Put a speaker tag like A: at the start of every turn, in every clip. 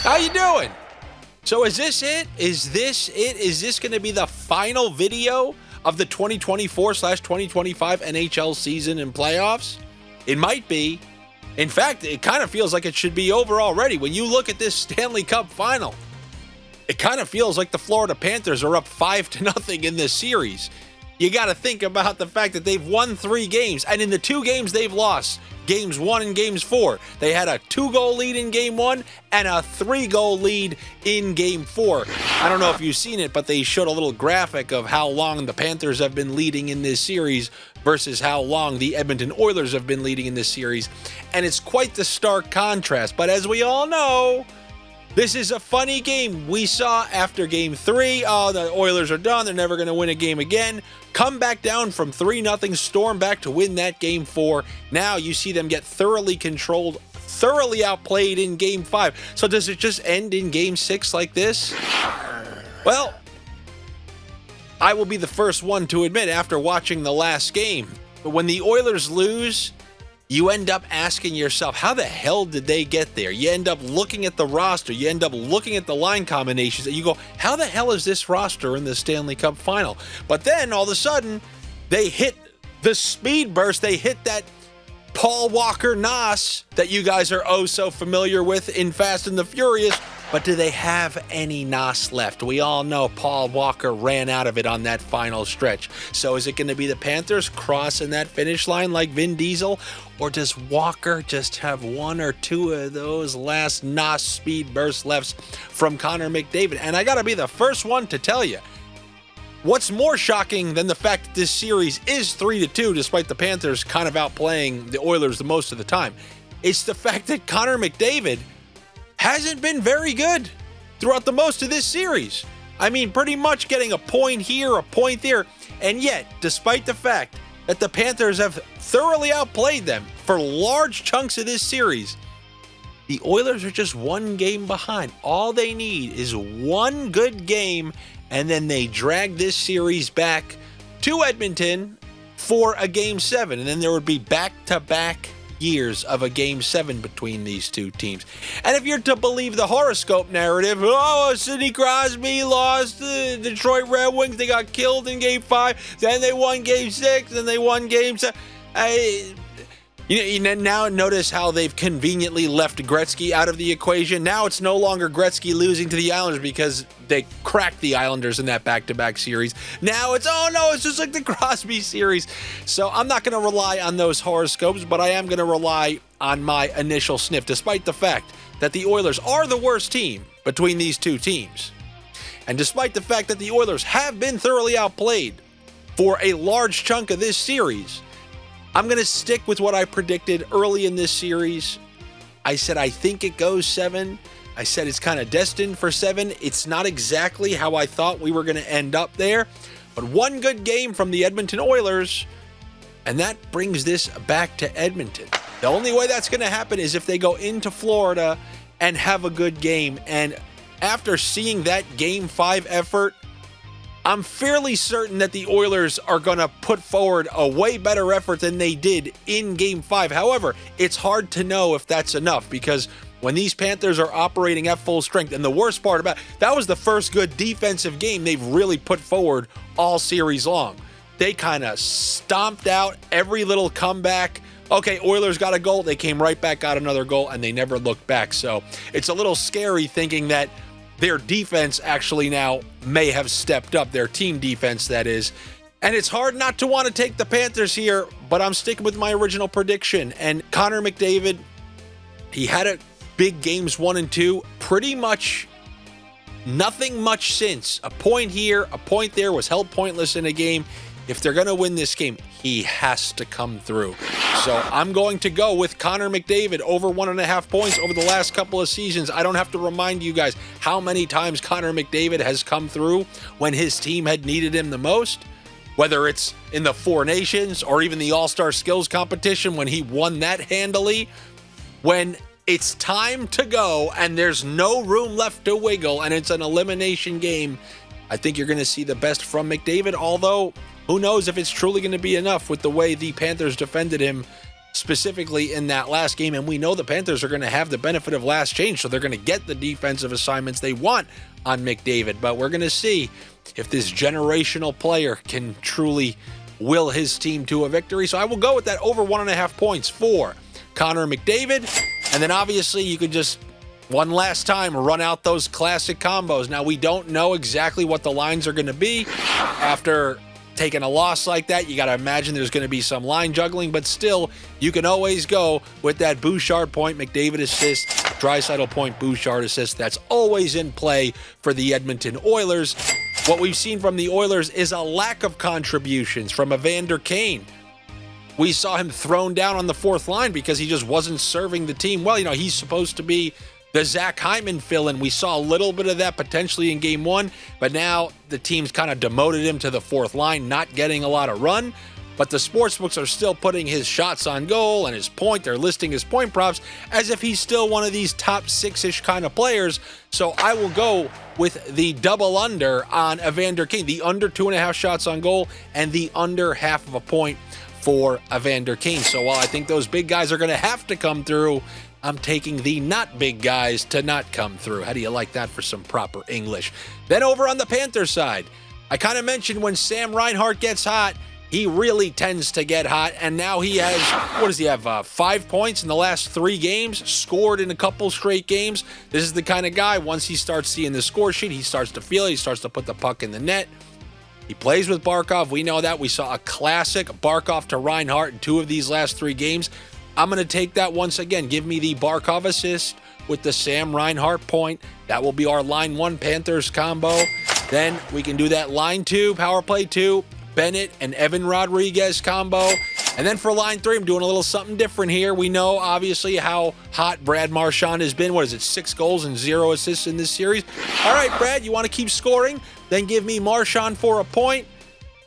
A: How you doing? So is this it? Is this going to be the final video of the 2024/2025 NHL season and playoffs? It might be. In fact, it kind of feels like it should be over already. When you look at this Stanley Cup final, it kind of feels like the Florida Panthers are up 5-0 in this series. You got to think about the fact that they've won 3 games, and in the 2 games they've lost, games 1 and games 4, they had a 2-goal lead in game 1 and a 3-goal lead in game 4. I don't know if you've seen it, but they showed a little graphic of how long the Panthers have been leading in this series versus how long the Edmonton Oilers have been leading in this series, and it's quite the stark contrast. But as we all know, this is a funny game. We saw after game 3, the Oilers are done. They're never going to win a game again. Come back down from 3-0, storm back to win that game 4. Now you see them get thoroughly controlled, thoroughly outplayed in game 5. So does it just end in game 6 like this? Well, I will be the first one to admit after watching the last game, but when the Oilers lose, you end up asking yourself, how the hell did they get there? You end up looking at the roster. You end up looking at the line combinations, and you go, how the hell is this roster in the Stanley Cup final? But then, all of a sudden, they hit the speed burst. They hit that Paul Walker NOS that you guys are oh so familiar with in Fast and the Furious. But do they have any NOS left? We all know Paul Walker ran out of it on that final stretch. So is it going to be the Panthers crossing that finish line like Vin Diesel? Or does Walker just have 1 or 2 of those last NOS speed burst lefts from Connor McDavid? And I got to be the first one to tell you, what's more shocking than the fact that this series is 3-2, despite the Panthers kind of outplaying the Oilers the most of the time, it's the fact that Connor McDavid hasn't been very good throughout the most of this series. I mean, pretty much getting a point here, a point there, and yet, despite the fact that the Panthers have thoroughly outplayed them for large chunks of this series, the Oilers are just 1 game behind. All they need is 1 good game, and then they drag this series back to Edmonton for a Game 7, and then there would be back-to-back years of a Game 7 between these 2 teams. And if you're to believe the horoscope narrative, Sidney Crosby lost the Detroit Red Wings, they got killed in Game 5, then they won Game 6, then they won Game 7. You now notice how they've conveniently left Gretzky out of the equation. Now it's no longer Gretzky losing to the Islanders because they cracked the Islanders in that back-to-back series. Now it's, oh no, it's just like the Crosby series. So I'm not going to rely on those horoscopes, but I am going to rely on my initial sniff, despite the fact that the Oilers are the worst team between these 2 teams. And despite the fact that the Oilers have been thoroughly outplayed for a large chunk of this series, I'm going to stick with what I predicted early in this series. I said I think it goes 7. I said it's kind of destined for 7. It's not exactly how I thought we were going to end up there, but 1 good game from the Edmonton Oilers, and that brings this back to Edmonton. The only way that's going to happen is if they go into Florida and have a good game, and after seeing that Game 5 effort, I'm fairly certain that the Oilers are going to put forward a way better effort than they did in Game 5. However, it's hard to know if that's enough because when these Panthers are operating at full strength, and the worst part about it, that was the first good defensive game they've really put forward all series long. They kind of stomped out every little comeback. Okay, Oilers got a goal. They came right back, got another goal, and they never looked back. So it's a little scary thinking that their defense actually now may have stepped up, their team defense, that is. And it's hard not to want to take the Panthers here, but I'm sticking with my original prediction. And Connor McDavid, he had a big games 1 and 2, pretty much nothing much since. A point here, a point there was held pointless in a game. If they're going to win this game, he has to come through. So I'm going to go with Connor McDavid over 1.5 points over the last couple of seasons. I don't have to remind you guys how many times Connor McDavid has come through when his team had needed him the most, whether it's in the 4 Nations or even the All-Star Skills Competition when he won that handily. When it's time to go and there's no room left to wiggle and it's an elimination game, I think you're going to see the best from McDavid, although who knows if it's truly going to be enough with the way the Panthers defended him specifically in that last game. And we know the Panthers are going to have the benefit of last change, so they're going to get the defensive assignments they want on McDavid. But we're going to see if this generational player can truly will his team to a victory. So I will go with that over 1.5 points for Connor McDavid. And then obviously you could just one last time run out those classic combos. Now we don't know exactly what the lines are going to be after taking a loss like that. You got to imagine there's going to be some line juggling, but still you can always go with that Bouchard point, McDavid assist, Draisaitl point, Bouchard assist. That's always in play for the Edmonton Oilers. What we've seen from the Oilers is a lack of contributions from Evander Kane. We saw him thrown down on the fourth line because he just wasn't serving the team well. You know, he's supposed to be the Zach Hyman fill-in. We saw a little bit of that potentially in game one, but now the team's kind of demoted him to the fourth line, not getting a lot of run. But the sportsbooks are still putting his shots on goal and his point. They're listing his point props as if he's still one of these top six-ish kind of players. So I will go with the double under on Evander Kane, the under 2.5 shots on goal and the under half of a point for Evander Kane. So while I think those big guys are going to have to come through, I'm taking the not big guys to not come through. How do you like that for some proper English? Then over on the Panthers side, I kind of mentioned when Sam Reinhart gets hot, he really tends to get hot, and now he has, what does he have, 5 points in the last 3 games, scored in a couple straight games. This is the kind of guy, once he starts seeing the score sheet, he starts to feel it, he starts to put the puck in the net. He plays with Barkov, we know that. We saw a classic Barkov to Reinhart in 2 of these last 3 games. I'm going to take that once again. Give me the Barkov assist with the Sam Reinhart point. That will be our line 1 Panthers combo. Then we can do that line 2, power play 2, Bennett and Evan Rodriguez combo. And then for line 3, I'm doing a little something different here. We know, obviously, how hot Brad Marchand has been. What is it, 6 goals and 0 assists in this series? All right, Brad, you want to keep scoring? Then give me Marchand for a point,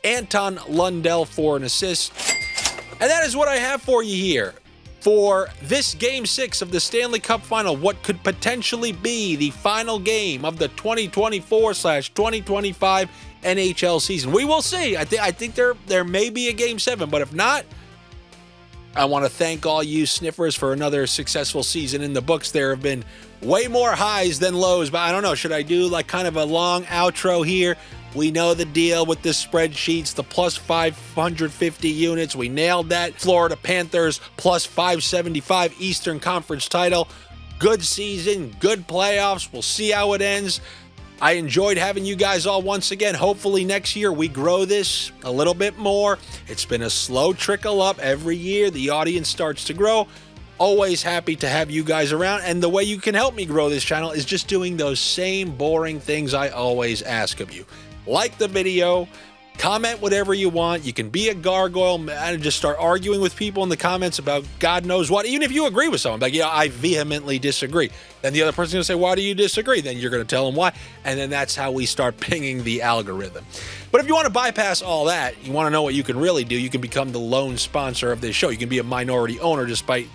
A: Anton Lundell for an assist. And that is what I have for you here for this Game 6 of the Stanley Cup Final, what could potentially be the final game of the 2024/2025 NHL season. We will see. I think there may be a Game 7, but if not, I want to thank all you sniffers for another successful season in the books. There have been way more highs than lows, but I don't know. Should I do like kind of a long outro here? We know the deal with the spreadsheets, the plus 550 units. We nailed that. Florida Panthers plus 575 Eastern Conference title. Good season, good playoffs. We'll see how it ends. I enjoyed having you guys all once again. Hopefully next year we grow this a little bit more. It's been a slow trickle up every year. The audience starts to grow. Always happy to have you guys around. And the way you can help me grow this channel is just doing those same boring things I always ask of you. Like the video, comment whatever you want. You can be a gargoyle and just start arguing with people in the comments about God knows what. Even if you agree with someone, like, yeah, I vehemently disagree. Then the other person's going to say, why do you disagree? Then you're going to tell them why. And then that's how we start pinging the algorithm. But if you want to bypass all that, you want to know what you can really do, you can become the lone sponsor of this show. You can be a minority owner despite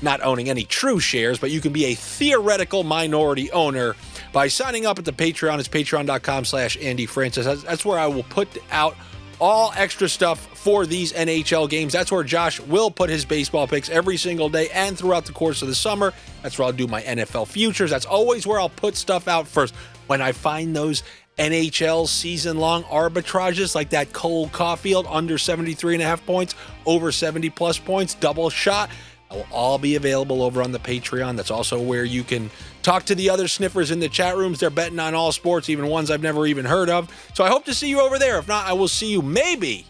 A: not owning any true shares, but you can be a theoretical minority owner by signing up at the Patreon. It's patreon.com/Andy Francis. That's where I will put out all extra stuff for these NHL games. That's where Josh will put his baseball picks every single day and throughout the course of the summer. That's where I'll do my NFL futures. That's always where I'll put stuff out first. When I find those NHL season-long arbitrages like that Cole Caulfield under 73.5 points, over 70-plus points, double shot, I will all be available over on the Patreon. That's also where you can talk to the other sniffers in the chat rooms. They're betting on all sports, even ones I've never even heard of. So I hope to see you over there. If not, I will see you maybe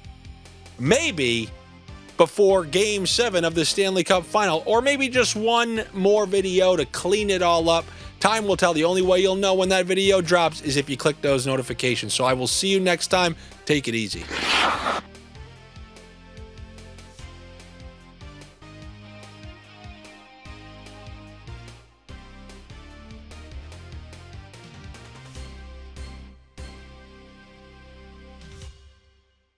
A: before Game 7 of the Stanley Cup Final, or maybe just one more video to clean it all up. Time will tell. The only way you'll know when that video drops is if you click those notifications. So I will see you next time. Take it easy.